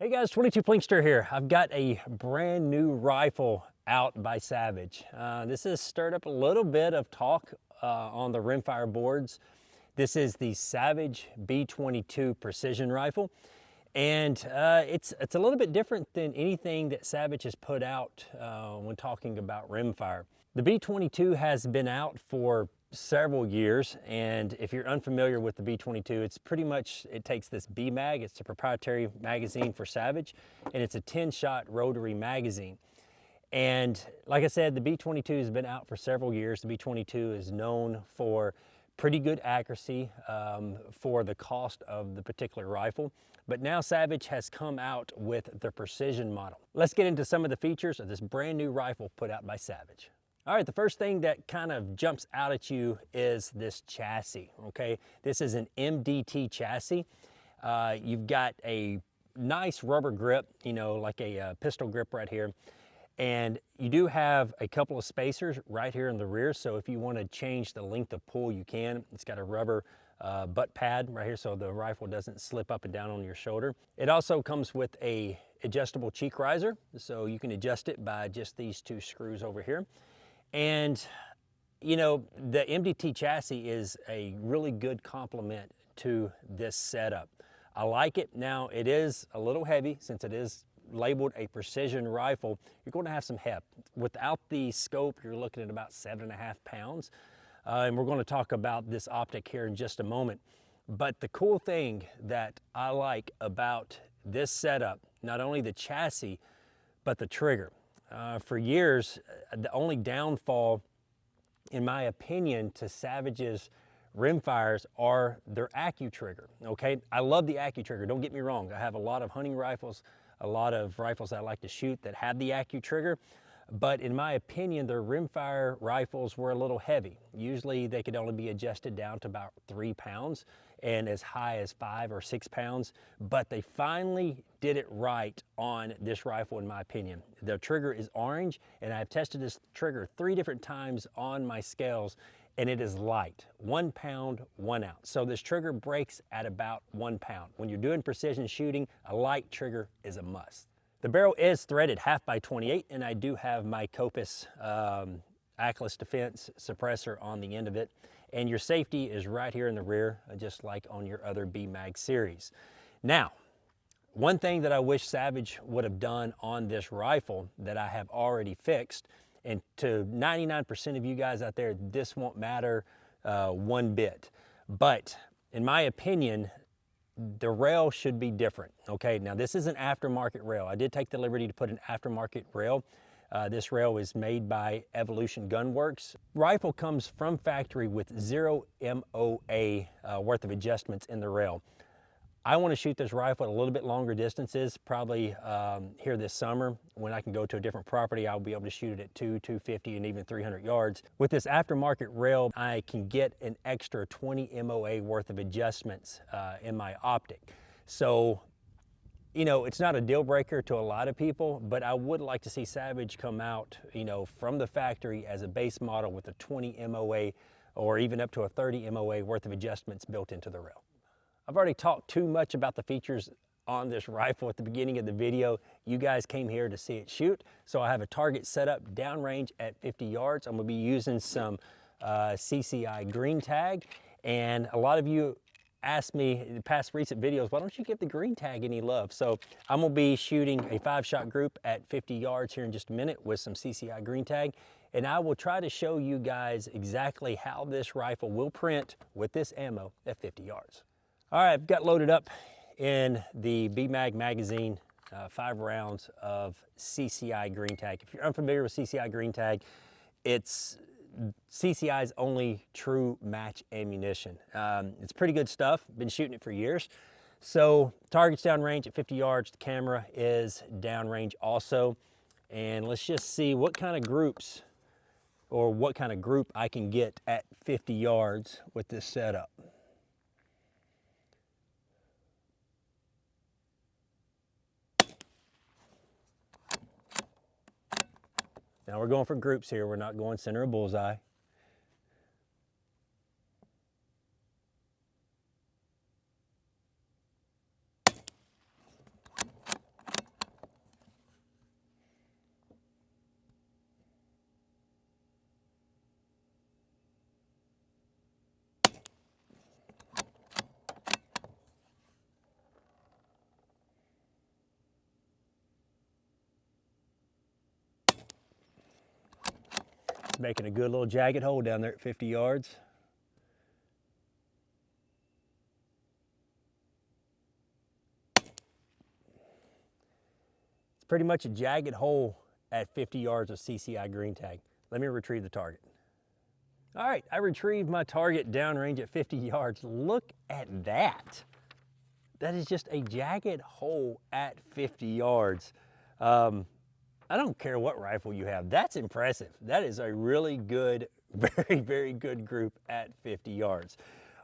Hey guys, 22 Plinkster here. I've got a brand new rifle out by Savage. This has stirred up a little bit of talk on the rimfire boards. This is the Savage B22 Precision rifle. And it's a little bit different than anything that Savage has put out when talking about rimfire. The B22 has been out for several years, and if you're unfamiliar with the B22, it's pretty much, it takes this B-Mag, it's a proprietary magazine for Savage, and it's a 10-shot rotary magazine. And like I said, the B22 has been out for several years. The B22 is known for pretty good accuracy for the cost of the particular rifle. But now Savage has come out with the Precision model. Let's get into some of the features of this brand new rifle put out by Savage. All right, the first thing that kind of jumps out at you is this chassis, okay? This is an MDT chassis. You've got a nice rubber grip, you know, like a pistol grip right here. And you do have a couple of spacers right here in the rear, so if you want to change the length of pull, you can. It's got a rubber butt pad right here so the rifle doesn't slip up and down on your shoulder. It also comes with a adjustable cheek riser, so you can adjust it by just these two screws over here. And you know, the MDT chassis is a really good complement to this setup. I like it. Now it is a little heavy since it is labeled a precision rifle. You're going to have some heft. Without the scope, you're looking at about 7.5 pounds. And we're going to talk about this optic here in just a moment. But the cool thing that I like about this setup, not only the chassis, but the trigger. For years, the only downfall, in my opinion, to Savage's rimfires are their AccuTrigger, okay? I love the AccuTrigger, don't get me wrong. I have a lot of hunting rifles, a lot of rifles I like to shoot that have the AccuTrigger, but in my opinion, their rimfire rifles were a little heavy. Usually they could only be adjusted down to about 3 pounds and as high as 5 or 6 pounds, but they finally did it right on this rifle in my opinion. The trigger is orange, and I've tested this trigger 3 different times on my scales, and it is light, 1 pound, 1 ounce. So this trigger breaks at about 1 pound. When you're doing precision shooting, a light trigger is a must. The barrel is threaded 1/28, and I do have my Copus Ackless Defense suppressor on the end of it. And your safety is right here in the rear, just like on your other B-Mag series. Now, one thing that I wish Savage would have done on this rifle that I have already fixed, and to 99% of you guys out there, this won't matter one bit. But in my opinion, the rail should be different, okay? Now this is an aftermarket rail. I did take the liberty to put an aftermarket rail. This rail is made by Evolution Gunworks. Rifle comes from factory with 0 MOA worth of adjustments in the rail. I want to shoot this rifle at a little bit longer distances, probably here this summer. When I can go to a different property, I'll be able to shoot it at 250, and even 300 yards. With this aftermarket rail, I can get an extra 20 MOA worth of adjustments in my optic. So, you know, it's not a deal breaker to a lot of people, but I would like to see Savage come out, you know, from the factory as a base model with a 20 MOA or even up to a 30 MOA worth of adjustments built into the rail. I've already talked too much about the features on this rifle at the beginning of the video. You guys came here to see it shoot, so I have a target set up downrange at 50 yards. I'm gonna be using some CCI green tag, and a lot of you asked me in the past recent videos, why don't you give the green tag any love? So I'm gonna be shooting a 5-shot group at 50 yards here in just a minute with some CCI green tag, and I will try to show you guys exactly how this rifle will print with this ammo at 50 yards. All right, I've got loaded up in the B-Mag magazine 5 rounds of CCI green tag. If you're unfamiliar with CCI green tag, it's CCI's only true match ammunition. It's pretty good stuff. Been shooting it for years. So target's downrange at 50 yards. The camera is downrange also. And let's just see what kind of groups or what kind of group I can get at 50 yards with this setup. Now we're going for groups here. We're not going center of bullseye. Making a good little jagged hole down there at 50 yards. It's pretty much a jagged hole at 50 yards of CCI green tag. Let me retrieve the target. All right, I retrieved my target downrange at 50 yards. Look at that. That is just a jagged hole at 50 yards. I don't care what rifle you have. That's impressive. That is a really good, very, very good group at 50 yards.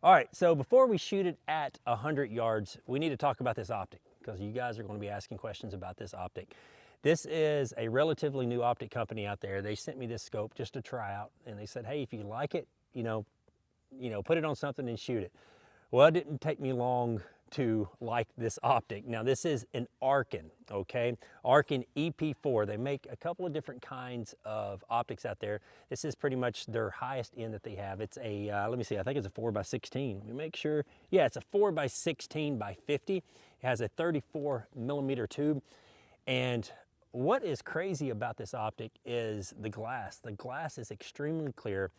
All right, so before we shoot it at 100 yards, we need to talk about this optic because you guys are going to be asking questions about this optic. This is a relatively new optic company out there. They sent me this scope just to try out, and they said, hey, if you like it, put it on something and shoot it. Well, it didn't take me long to like this optic. Now this is an Arken, okay? Arken EP4. They make a couple of different kinds of optics out there. This is pretty much their highest end that they have. It's a, let me see, I think it's a 4x16. Let me make sure. Yeah, it's a 4x16 by 50. It has a 34 millimeter tube. And what is crazy about this optic is the glass. The glass is extremely clear.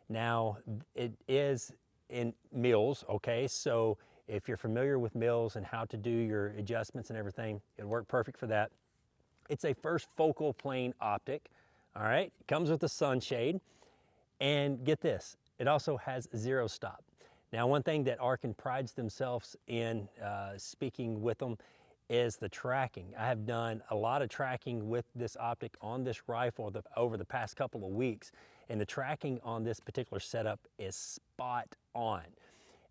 Now it is in mils, okay? So if you're familiar with mils and how to do your adjustments and everything, it'll work perfect for that. It's a first focal plane optic, all right? It comes with a sunshade, and get this, it also has zero stop. Now, one thing that Arken prides themselves in, speaking with them, is the tracking. I have done a lot of tracking with this optic on this rifle over the past couple of weeks, and the tracking on this particular setup is spot on.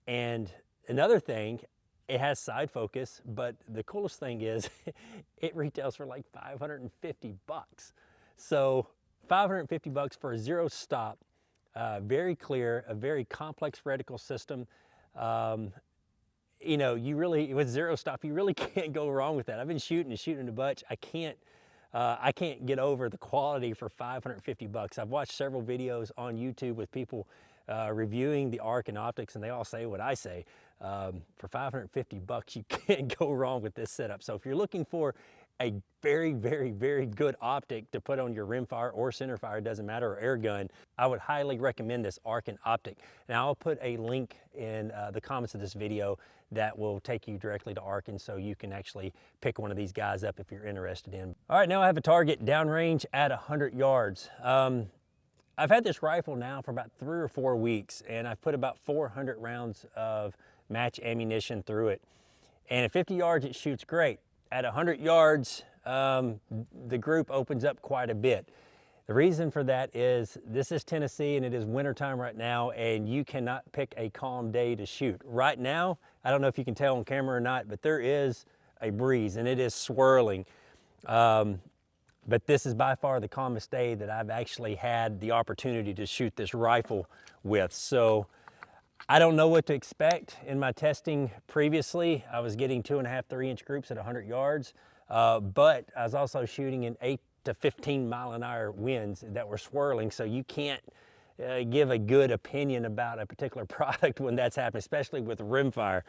And another thing, it has side focus, but the coolest thing is it retails for like 550 bucks. So 550 bucks for a zero stop, very clear, a very complex reticle system. You really, with zero stop, you really can't go wrong with that. I've been shooting a bunch. I can't get over the quality for 550 bucks. I've watched several videos on YouTube with people reviewing the Arken optics, and they all say what I say. For 550 bucks, you can't go wrong with this setup. So if you're looking for a very, very, very good optic to put on your rimfire or centerfire, it doesn't matter, or air gun, I would highly recommend this Arken optic. Now I'll put a link in the comments of this video that will take you directly to Arken so you can actually pick one of these guys up if you're interested in. All right, now I have a target downrange at 100 yards. I've had this rifle now for about 3 or 4 weeks, and I've put about 400 rounds of match ammunition through it. And at 50 yards, it shoots great. At 100 yards, the group opens up quite a bit. The reason for that is this is Tennessee and it is wintertime right now, and you cannot pick a calm day to shoot. Right now, I don't know if you can tell on camera or not, but there is a breeze and it is swirling. But this is by far the calmest day that I've actually had the opportunity to shoot this rifle with. So I don't know what to expect. In my testing previously, I was getting 2.5, 3-inch groups at 100 yards, but I was also shooting in 8 to 15 mile an hour winds that were swirling, so you can't give a good opinion about a particular product when that's happening, especially with rimfire.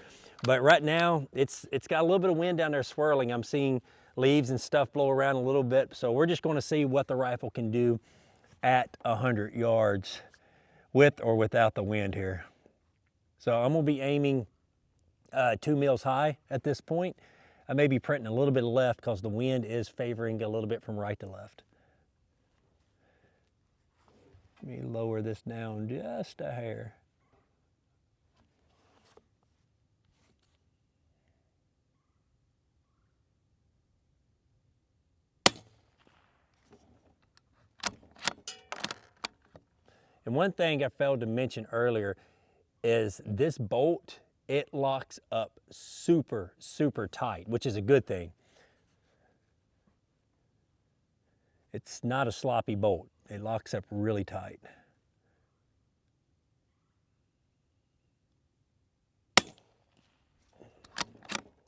But right now, it's got a little bit of wind down there swirling. I'm seeing leaves and stuff blow around a little bit, so we're just going to see what the rifle can do at 100 yards with or without the wind here. So I'm going to be aiming 2 mils high at this point. I may be printing a little bit left because the wind is favoring a little bit from right to left. Let me lower this down just a hair. And one thing I failed to mention earlier is this bolt, it locks up super, super tight, which is a good thing. It's not a sloppy bolt. It locks up really tight.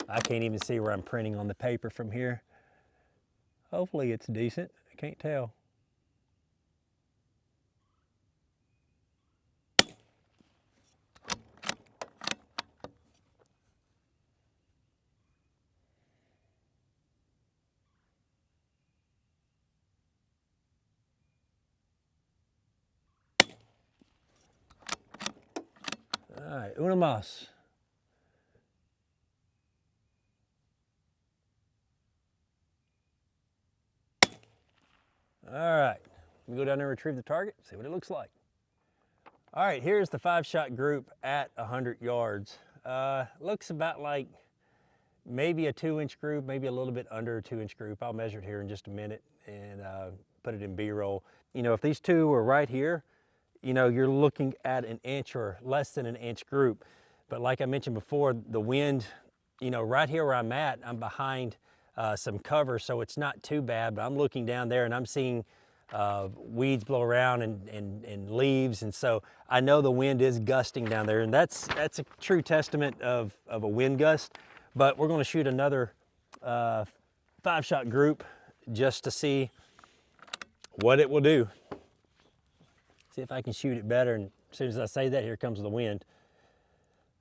I can't even see where I'm printing on the paper from here. Hopefully it's decent. I can't tell. All right, una más. All right, let me go down there and retrieve the target, see what it looks like. All right, here's the 5-shot group at 100 yards. Looks about like maybe a 2-inch group, maybe a little bit under a 2-inch group. I'll measure it here in just a minute and put it in B-roll. You know, if these two were right here, you know, you're looking at an inch or less than an inch group. But like I mentioned before, the wind, you know, right here where I'm at, I'm behind some cover, so it's not too bad, but I'm looking down there and I'm seeing weeds blow around and leaves, and so I know the wind is gusting down there, and that's a true testament of a wind gust. But we're going to shoot another 5-shot group just to see what it will do. See if I can shoot it better, and as soon as I say that, here comes the wind.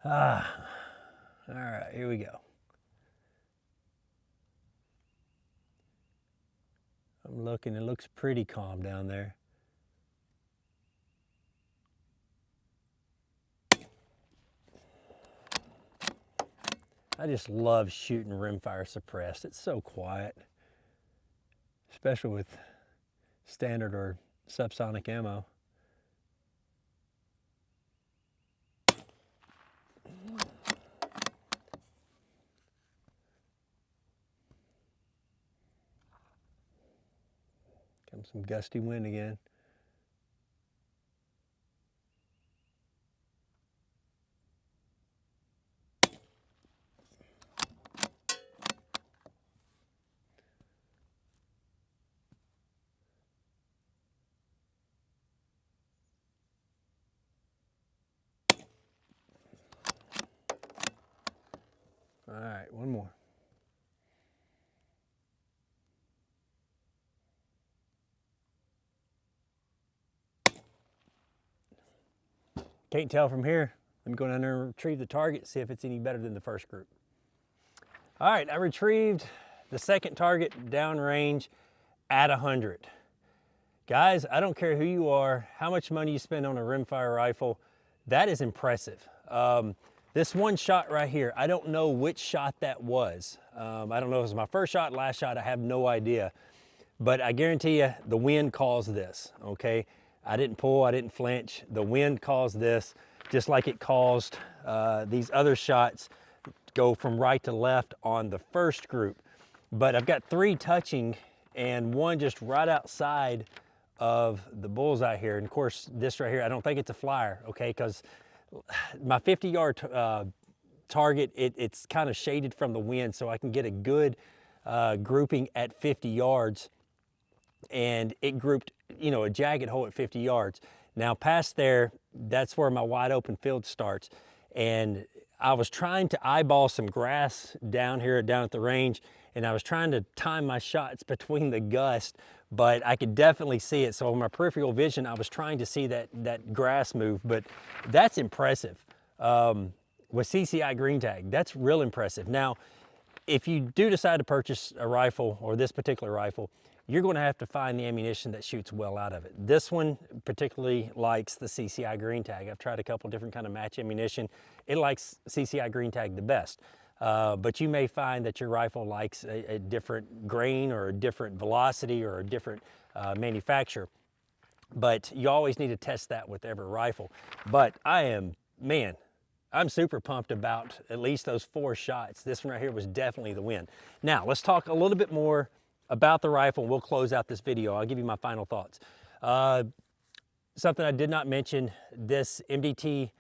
All right, here we go. I'm looking, it looks pretty calm down there. I just love shooting rimfire suppressed. It's so quiet, especially with standard or subsonic ammo. Comes some gusty wind again. All right, one more. Can't tell from here. Let me go down there and retrieve the target, see if it's any better than the first group. All right, I retrieved the second target downrange at 100. Guys, I don't care who you are, how much money you spend on a rimfire rifle, that is impressive. This one shot right here, I don't know which shot that was. I don't know if it was my first shot, last shot, I have no idea. But I guarantee you, the wind caused this, okay? I didn't pull, I didn't flinch. The wind caused this, just like it caused these other shots go from right to left on the first group. But I've got 3 touching and 1 just right outside of the bullseye here. And of course, this right here, I don't think it's a flyer, okay? Because my 50-yard target, it's kind of shaded from the wind, so I can get a good grouping at 50 yards. And it grouped, you know, a jagged hole at 50 yards. Now past there, that's where my wide open field starts. And I was trying to eyeball some grass down here, down at the range, and I was trying to time my shots between the gust, but I could definitely see it. So with my peripheral vision, I was trying to see that grass move, but that's impressive. With CCI green tag, that's real impressive. Now, if you do decide to purchase a rifle or this particular rifle, you're going to have to find the ammunition that shoots well out of it. This one particularly likes the CCI green tag. I've tried a couple different kind of match ammunition. It likes CCI green tag the best. But you may find that your rifle likes a different grain or a different velocity or a different manufacturer. But you always need to test that with every rifle. But I'm super pumped about at least those 4 shots. This one right here was definitely the win. Now, let's talk a little bit more about the rifle. We'll close out this video. I'll give you my final thoughts. Something I did not mention, this MDT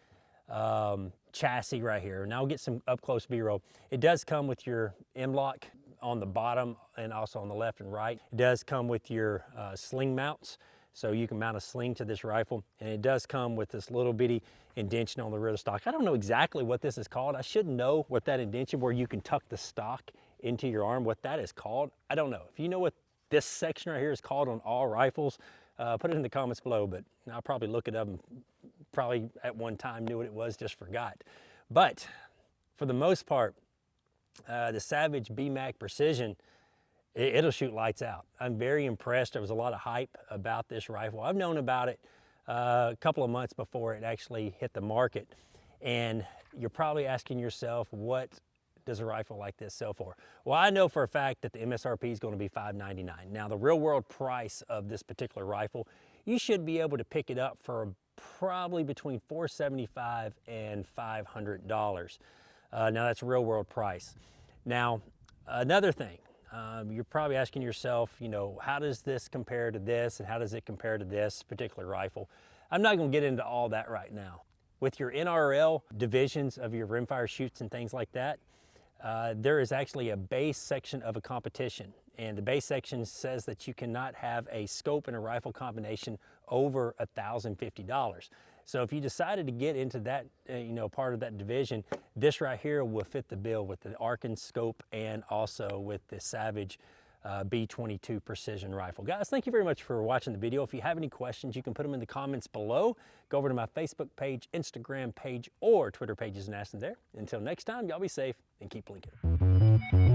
chassis right here. Now I'll get some up close B-roll. It does come with your M-lock on the bottom and also on the left and right. It does come with your sling mounts, so you can mount a sling to this rifle. And it does come with this little bitty indention on the rear of the stock. I don't know exactly what this is called. I should know what that indention where you can tuck the stock into your arm, what that is called. I don't know. If you know what this section right here is called on all rifles, put it in the comments below, but I'll probably look it up and probably at one time knew what it was, just forgot. But for the most part, the Savage B22 Precision, it'll shoot lights out. I'm very impressed. There was a lot of hype about this rifle. I've known about it a couple of months before it actually hit the market. And you're probably asking yourself, what does a rifle like this sell for? Well, I know for a fact that the MSRP is going to be $599. Now, the real world price of this particular rifle, you should be able to pick it up for probably between $475 and $500. Now, that's real world price. Now, another thing, you're probably asking yourself, you know, how does this compare to this, and how does it compare to this particular rifle? I'm not going to get into all that right now. With your NRL divisions of your rimfire chutes and things like that, there is actually a base section of a competition, and the base section says that you cannot have a scope and a rifle combination over $1,050. So if you decided to get into that, you know, part of that division, this right here will fit the bill with the Arkin scope and also with the Savage B22 Precision rifle. Guys, thank you very much for watching the video. If you have any questions, you can put them in the comments below. Go over to my Facebook page, Instagram page, or Twitter pages and ask them there. Until next time, y'all be safe and keep blinking.